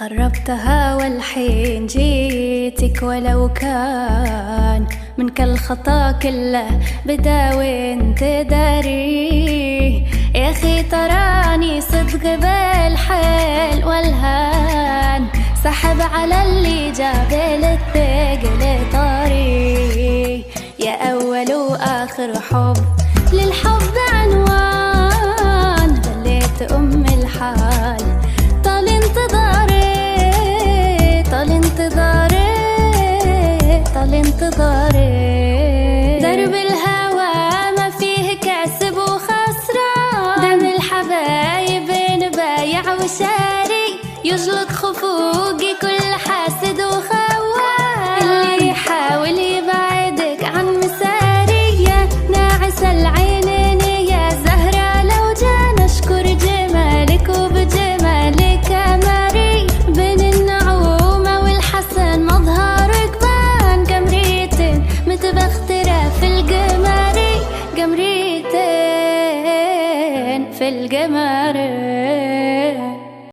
خربتها والحين جيتك، ولو كان منك الخطا كله بدا وانت داري. يا اخي تراني صدق بالحيل والهان، سحب على اللي جاب للثقل طاري. يا اول واخر حب للحب عنوان، بليت ام الحال طال انتظاري، طال انتظاري، طال انتظاري. درب الهوى ما فيه كسب وخسران، دم الحبايب بايع وشاري، يجلط خفوقي كل حاسد وخوان. اللي يحاول يبعدك عن مساري يا ناعس العينين يا زهرة، لو جانا اشكر جمالك وبجمالك ماري. بين النعومة والحسن مظهرك بان، قمريتين متبخترة في القماري، قمريتين في القماري.